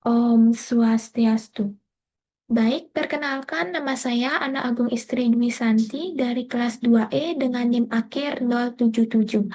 Om Swastiastu. Baik, perkenalkan nama saya Ana Agung Istri Dwi Santi dari kelas 2E dengan NIM akhir 077.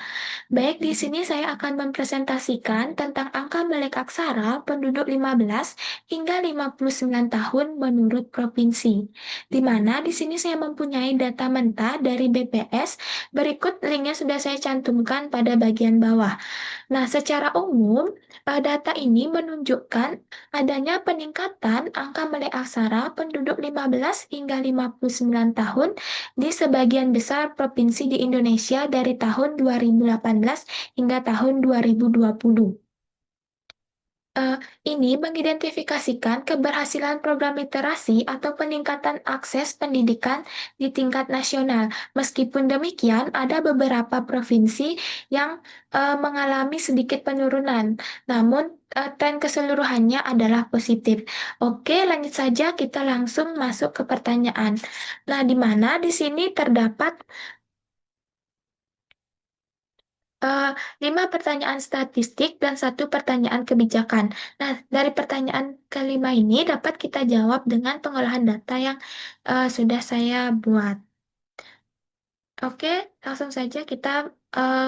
Baik, di sini saya akan mempresentasikan tentang angka melek aksara penduduk 15 hingga 59 tahun menurut provinsi. Di mana di sini saya mempunyai data mentah dari BPS, berikut linknya sudah saya cantumkan pada bagian bawah. Nah, secara umum, data ini menunjukkan adanya peningkatan angka melek aksara penduduk 15 hingga 59 tahun di sebagian besar provinsi di Indonesia dari tahun 2018 hingga tahun 2020. Eh, ini mengidentifikasikan keberhasilan program literasi atau peningkatan akses pendidikan di tingkat nasional. Meskipun demikian, ada beberapa provinsi yang mengalami sedikit penurunan, namun tren keseluruhannya adalah positif. Oke, lanjut saja kita langsung masuk ke pertanyaan. Nah, di mana di sini terdapat eh, 5 pertanyaan statistik dan 1 pertanyaan kebijakan. Nah, dari pertanyaan kelima ini dapat kita jawab dengan pengolahan data yang sudah saya buat. Oke, langsung saja kita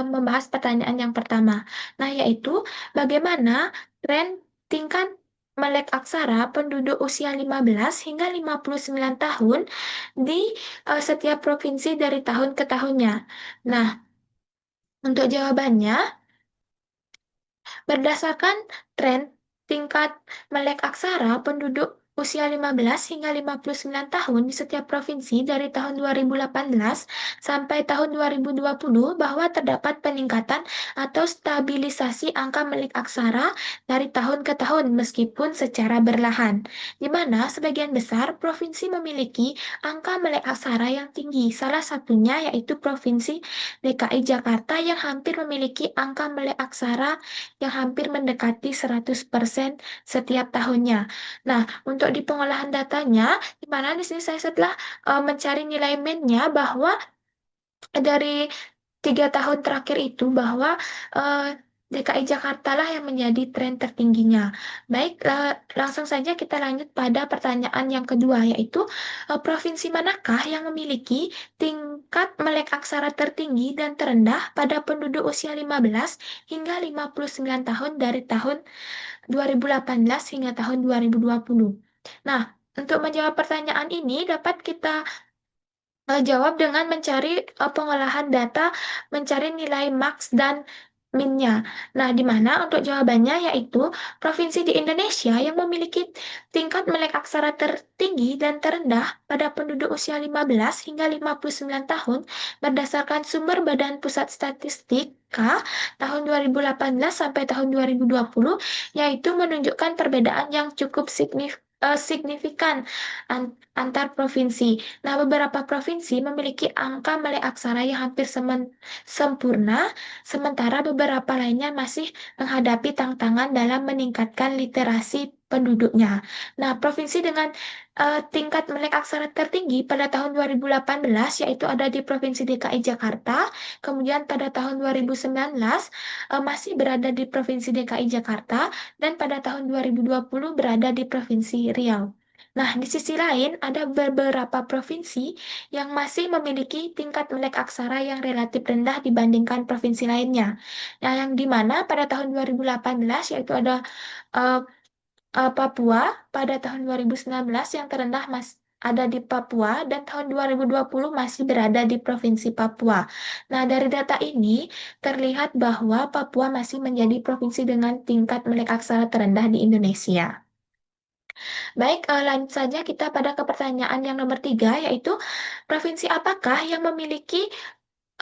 membahas pertanyaan yang pertama. Nah, yaitu bagaimana tren tingkat melek aksara penduduk usia 15 hingga 59 tahun di setiap provinsi dari tahun ke tahunnya. Nah, untuk jawabannya, berdasarkan tren tingkat melek aksara penduduk usia 15 hingga 59 tahun di setiap provinsi dari tahun 2018 sampai tahun 2020 bahwa terdapat peningkatan atau stabilisasi angka melek aksara dari tahun ke tahun meskipun secara berlahan, di mana sebagian besar provinsi memiliki angka melek aksara yang tinggi. Salah satunya yaitu Provinsi DKI Jakarta yang hampir memiliki angka melek aksara yang hampir mendekati 100% setiap tahunnya. Nah, untuk di pengolahan datanya, di mana di sini saya setelah mencari nilai min-nya bahwa dari 3 tahun terakhir itu bahwa eh, DKI Jakarta lah yang menjadi tren tertingginya. Baik, langsung saja kita lanjut pada pertanyaan yang kedua, yaitu provinsi manakah yang memiliki tingkat melek aksara tertinggi dan terendah pada penduduk usia 15 hingga 59 tahun dari tahun 2018 hingga tahun 2020. Nah, untuk menjawab pertanyaan ini dapat kita jawab dengan mencari pengolahan data, mencari nilai max dan min-nya. Nah, di mana untuk jawabannya yaitu provinsi di Indonesia yang memiliki tingkat melek aksara tertinggi dan terendah pada penduduk usia 15 hingga 59 tahun berdasarkan sumber Badan Pusat Statistika tahun 2018 sampai tahun 2020, yaitu menunjukkan perbedaan yang cukup signifikan antar provinsi. Nah, beberapa provinsi memiliki angka melek aksara yang hampir sempurna, sementara beberapa lainnya masih menghadapi tantangan dalam meningkatkan literasi penduduknya. Nah, provinsi dengan tingkat melek aksara tertinggi pada tahun 2018 yaitu ada di Provinsi DKI Jakarta, kemudian pada tahun 2019 masih berada di Provinsi DKI Jakarta, dan pada tahun 2020 berada di Provinsi Riau. Nah, di sisi lain, ada beberapa provinsi yang masih memiliki tingkat melek aksara yang relatif rendah dibandingkan provinsi lainnya. Nah, yang di mana pada tahun 2018 yaitu ada eh, Papua, pada tahun 2019 yang terendah ada di Papua, dan tahun 2020 masih berada di Provinsi Papua. Nah, dari data ini terlihat bahwa Papua masih menjadi provinsi dengan tingkat melek aksara terendah di Indonesia. Baik, lanjut saja kita pada ke pertanyaan yang nomor 3, yaitu provinsi apakah yang memiliki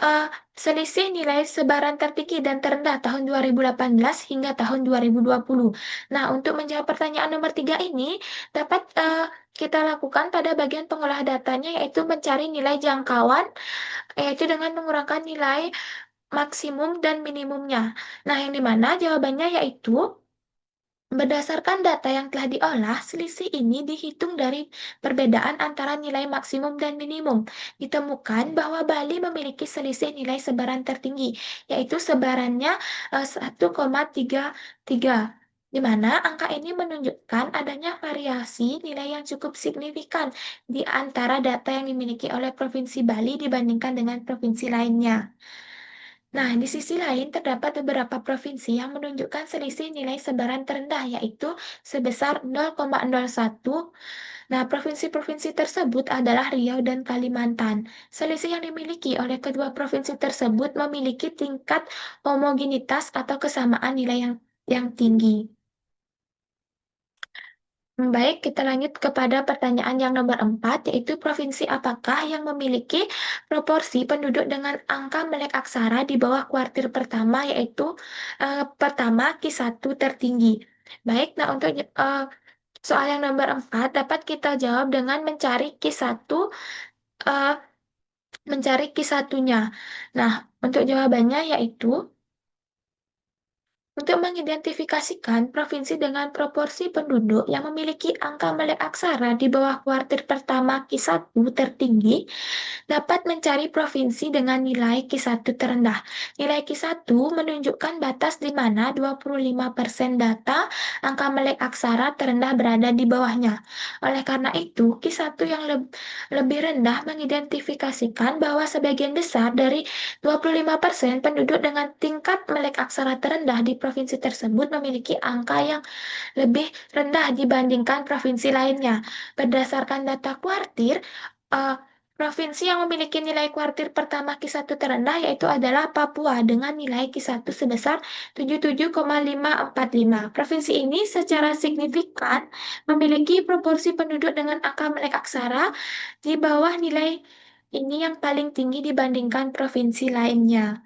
eh, selisih nilai sebaran tertinggi dan terendah tahun 2018 hingga tahun 2020. Nah, untuk menjawab pertanyaan nomor 3 ini, dapat kita lakukan pada bagian pengolah datanya, yaitu mencari nilai jangkauan, yaitu dengan mengurangkan nilai maksimum dan minimumnya. Nah, yang dimana jawabannya yaitu berdasarkan data yang telah diolah, selisih ini dihitung dari perbedaan antara nilai maksimum dan minimum. Ditemukan bahwa Bali memiliki selisih nilai sebaran tertinggi, yaitu sebarannya 1,33. di mana angka ini menunjukkan adanya variasi nilai yang cukup signifikan di antara data yang dimiliki oleh Provinsi Bali dibandingkan dengan provinsi lainnya. Nah, di sisi lain terdapat beberapa provinsi yang menunjukkan selisih nilai sebaran terendah, yaitu sebesar 0,01. Nah, provinsi-provinsi tersebut adalah Riau dan Kalimantan. Selisih yang dimiliki oleh kedua provinsi tersebut memiliki tingkat homogenitas atau kesamaan nilai yang tinggi. Baik, kita lanjut kepada pertanyaan yang nomor 4, yaitu provinsi apakah yang memiliki proporsi penduduk dengan angka melek aksara di bawah kuartil pertama, yaitu pertama Q1 tertinggi. Baik, nah untuk soal yang nomor 4 dapat kita jawab dengan mencari Q1, eh, mencari Q1-nya. Nah, untuk jawabannya yaitu untuk mengidentifikasikan provinsi dengan proporsi penduduk yang memiliki angka melek aksara di bawah kuartil pertama Q1 tertinggi, dapat mencari provinsi dengan nilai Q1 terendah. Nilai Q1 menunjukkan batas di mana 25% data angka melek aksara terendah berada di bawahnya. Oleh karena itu, Q1 yang lebih rendah mengidentifikasikan bahwa sebagian besar dari 25% penduduk dengan tingkat melek aksara terendah di provinsi tersebut memiliki angka yang lebih rendah dibandingkan provinsi lainnya. Berdasarkan data kuartir, eh, provinsi yang memiliki nilai kuartil pertama Q1 terendah yaitu adalah Papua dengan nilai Q1 sebesar 77,545. Provinsi ini secara signifikan memiliki proporsi penduduk dengan angka melek aksara di bawah nilai ini yang paling tinggi dibandingkan provinsi lainnya.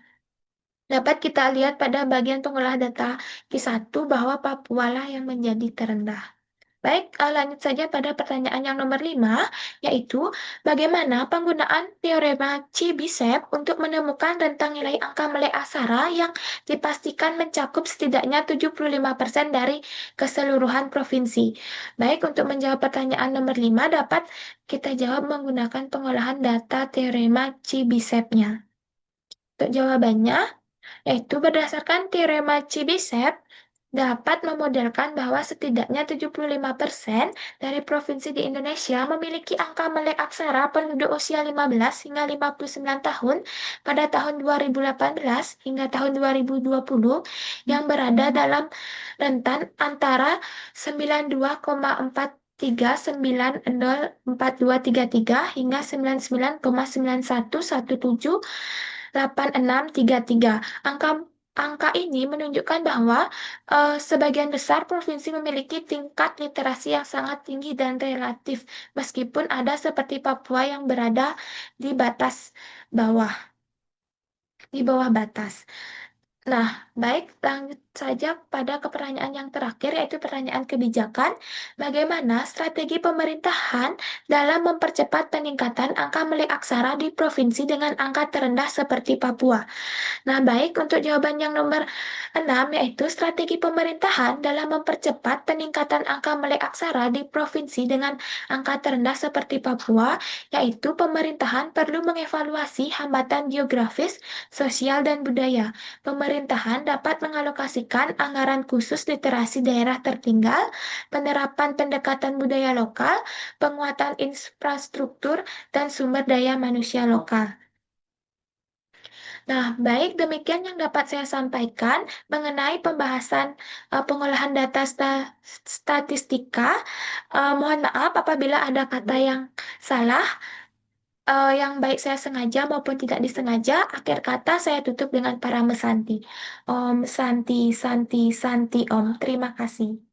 Dapat kita lihat pada bagian pengolah data Q1 bahwa Papua lah yang menjadi terendah. Baik, lanjut saja pada pertanyaan yang nomor 5, yaitu bagaimana penggunaan teorema Chebyshev untuk menemukan rentang nilai angka melek aksara yang dipastikan mencakup setidaknya 75% dari keseluruhan provinsi. Baik, untuk menjawab pertanyaan nomor 5 dapat kita jawab menggunakan pengolahan data teorema Chebyshev-nya. Untuk jawabannya, yaitu berdasarkan teorema Chebyshev, dapat memodelkan bahwa setidaknya 75% dari provinsi di Indonesia memiliki angka melek aksara penduduk usia 15 hingga 59 tahun pada tahun 2018 hingga tahun 2020 yang berada dalam rentan antara 92,43904233 hingga 99,91178633. Angka Angka ini menunjukkan bahwa sebagian besar provinsi memiliki tingkat literasi yang sangat tinggi dan relatif, meskipun ada seperti Papua yang berada di batas bawah, di bawah batas. Nah, baik, lanjut saja pada pertanyaan yang terakhir, yaitu pertanyaan kebijakan. Bagaimana strategi pemerintahan dalam mempercepat peningkatan angka melek aksara di provinsi dengan angka terendah seperti Papua? Nah, baik, untuk jawaban yang nomor 6, yaitu strategi pemerintahan dalam mempercepat peningkatan angka melek aksara di provinsi dengan angka terendah seperti Papua, yaitu pemerintahan perlu mengevaluasi hambatan geografis, sosial, dan budaya. Pemerintahan dapat mengalokasikan anggaran khusus literasi daerah tertinggal, penerapan pendekatan budaya lokal, penguatan infrastruktur, dan sumber daya manusia lokal. Nah, baik demikian yang dapat saya sampaikan mengenai pembahasan pengolahan data statistika. Mohon maaf apabila ada kata yang salah, yang baik saya sengaja maupun tidak disengaja. Akhir kata saya tutup dengan para mesanti. Om Santi Santi Santi Om. Terima kasih.